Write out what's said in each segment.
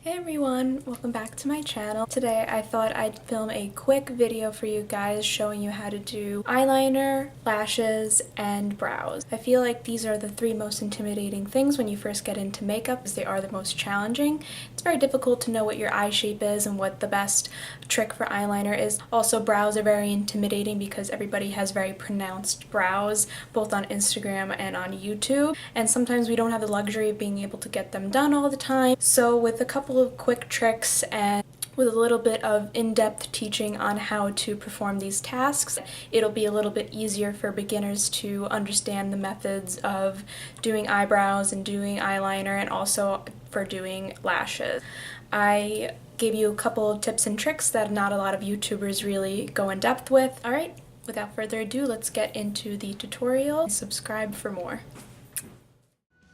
Hey everyone, welcome back to my channel. Today I thought I'd film a quick video for you guys showing you how to do eyeliner, lashes, and brows. I feel like these are the three most intimidating things when you first get into makeup because they are the most challenging. It's very difficult to know what your eye shape is and what the best trick for eyeliner is. Also, brows are very intimidating because everybody has very pronounced brows, both on Instagram and on YouTube, and sometimes we don't have the luxury of being able to get them done all the time. So with a couple of quick tricks and with a little bit of in-depth teaching on how to perform these tasks, it'll be a little bit easier for beginners to understand the methods of doing eyebrows and doing eyeliner, and also for doing lashes. I gave you a couple of tips and tricks that not a lot of YouTubers really go in depth with. Alright, without further ado, let's get into the tutorial. Subscribe for more.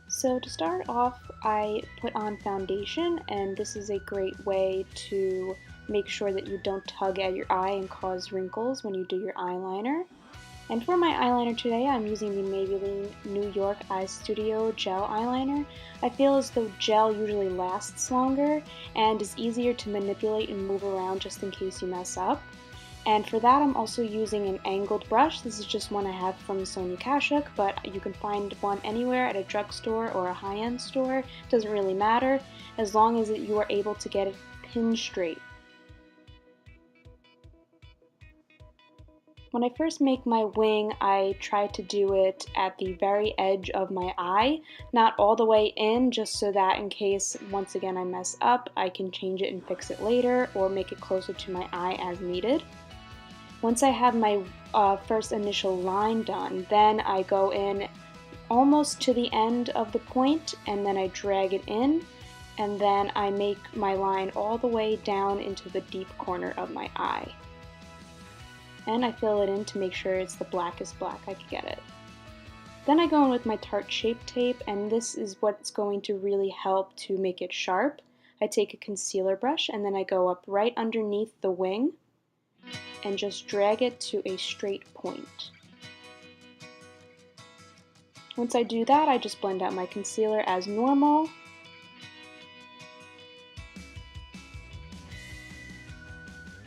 So to start off, I put on foundation, and this is a great way to make sure that you don't tug at your eye and cause wrinkles when you do your eyeliner. And for my eyeliner today, I'm using the Maybelline New York Eye Studio Gel Eyeliner. I feel as though gel usually lasts longer and is easier to manipulate and move around just in case you mess up. And for that, I'm also using an angled brush. This is just one I have from Sonia Kashuk, but you can find one anywhere at a drugstore or a high-end store. It doesn't really matter, as long as you are able to get it pin straight. When I first make my wing, I try to do it at the very edge of my eye, not all the way in, just so that in case, once again, I mess up, I can change it and fix it later, or make it closer to my eye as needed. Once I have my first initial line done, then I go in almost to the end of the point, and then I drag it in, and then I make my line all the way down into the deep corner of my eye. And I fill it in to make sure it's the blackest black I can get it. Then I go in with my Tarte Shape Tape, and this is what's going to really help to make it sharp. I take a concealer brush, and then I go up right underneath the wing and just drag it to a straight point. Once I do that, I just blend out my concealer as normal.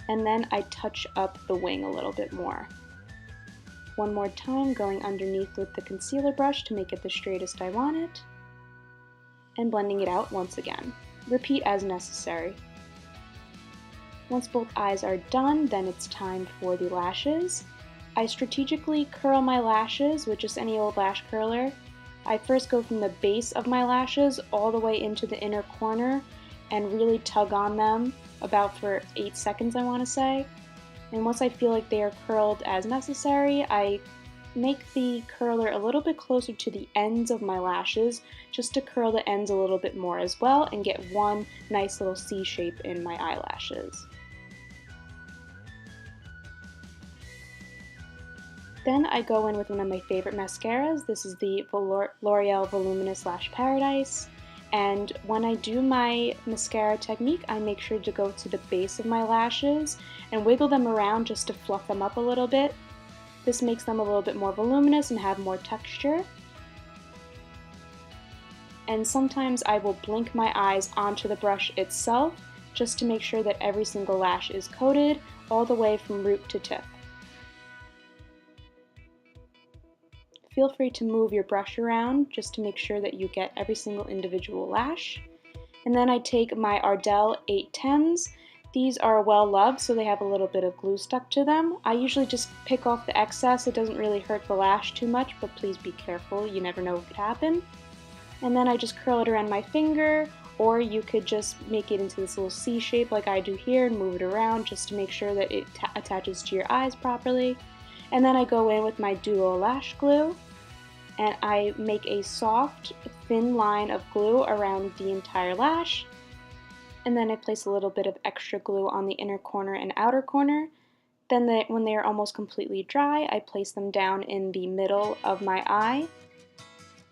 And then I touch up the wing a little bit more. One more time, going underneath with the concealer brush to make it the straightest I want it, and blending it out once again. Repeat as necessary. Once both eyes are done, then it's time for the lashes. I strategically curl my lashes with just any old lash curler. I first go from the base of my lashes all the way into the inner corner and really tug on them about for 8 seconds, I want to say. And once I feel like they are curled as necessary, I make the curler a little bit closer to the ends of my lashes, just to curl the ends a little bit more as well and get one nice little C shape in my eyelashes. Then I go in with one of my favorite mascaras. This is the L'Oreal Voluminous Lash Paradise. And when I do my mascara technique, I make sure to go to the base of my lashes and wiggle them around just to fluff them up a little bit. This makes them a little bit more voluminous and have more texture. And sometimes I will blink my eyes onto the brush itself just to make sure that every single lash is coated all the way from root to tip. Feel free to move your brush around just to make sure that you get every single individual lash. And then I take my Ardell 810s. These are well loved, so they have a little bit of glue stuck to them. I usually just pick off the excess. It doesn't really hurt the lash too much, but please be careful. You never know what could happen. And then I just curl it around my finger, or you could just make it into this little C shape like I do here and move it around just to make sure that it attaches to your eyes properly. And then I go in with my Duo Lash Glue, and I make a soft, thin line of glue around the entire lash. And then I place a little bit of extra glue on the inner corner and outer corner. Then when they are almost completely dry, I place them down in the middle of my eye,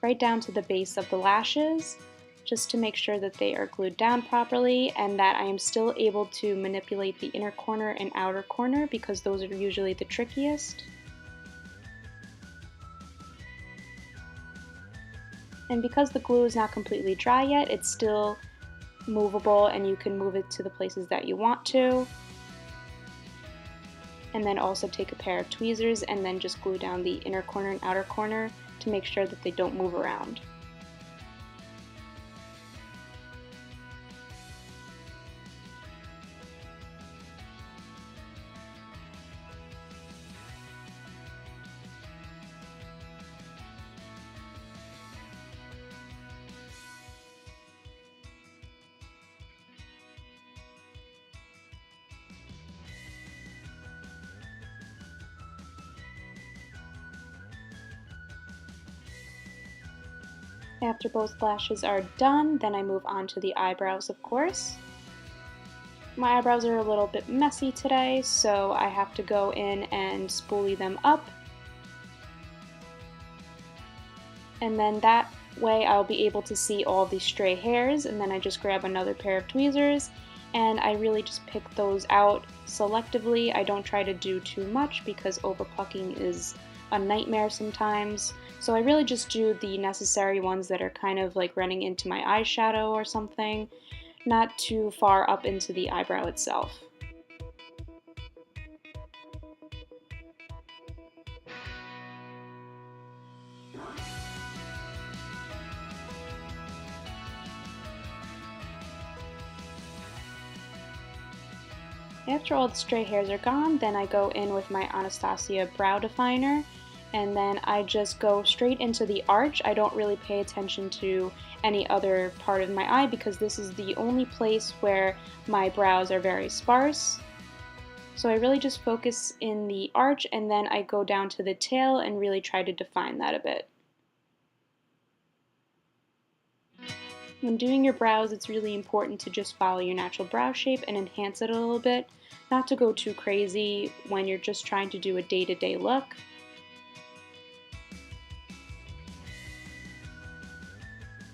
right down to the base of the lashes, just to make sure that they are glued down properly and that I am still able to manipulate the inner corner and outer corner, because those are usually the trickiest. And because the glue is not completely dry yet, it's still movable and you can move it to the places that you want to. And then also take a pair of tweezers and then just glue down the inner corner and outer corner to make sure that they don't move around. After both lashes are done, then I move on to the eyebrows, of course. My eyebrows are a little bit messy today, so I have to go in and spoolie them up. And then that way I'll be able to see all the stray hairs, and then I just grab another pair of tweezers and I really just pick those out selectively. I don't try to do too much because over plucking is a nightmare sometimes. So I really just do the necessary ones that are kind of like running into my eyeshadow or something, not too far up into the eyebrow itself. After all the stray hairs are gone, then I go in with my Anastasia brow definer, and then I just go straight into the arch. I don't really pay attention to any other part of my eye because this is the only place where my brows are very sparse. So I really just focus in the arch and then I go down to the tail and really try to define that a bit. When doing your brows, it's really important to just follow your natural brow shape and enhance it a little bit, not to go too crazy when you're just trying to do a day-to-day look.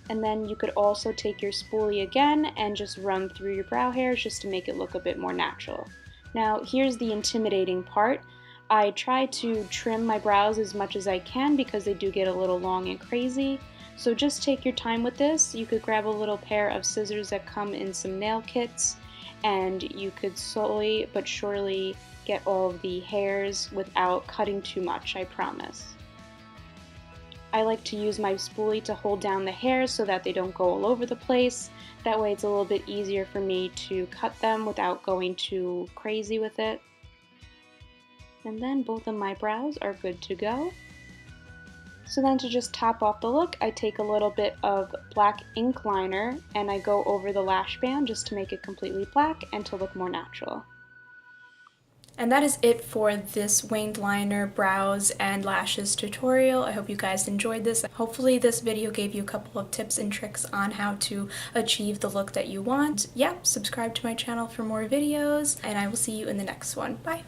And then you could also take your spoolie again and just run through your brow hairs just to make it look a bit more natural. Now here's the intimidating part. I try to trim my brows as much as I can because they do get a little long and crazy. So just take your time with this. You could grab a little pair of scissors that come in some nail kits and you could slowly but surely get all of the hairs without cutting too much, I promise. I like to use my spoolie to hold down the hairs so that they don't go all over the place. That way it's a little bit easier for me to cut them without going too crazy with it. And then both of my brows are good to go. So then to just top off the look, I take a little bit of black ink liner and I go over the lash band just to make it completely black and to look more natural. And that is it for this winged liner, brows, and lashes tutorial. I hope you guys enjoyed this. Hopefully this video gave you a couple of tips and tricks on how to achieve the look that you want. Yeah, subscribe to my channel for more videos, and I will see you in the next one. Bye!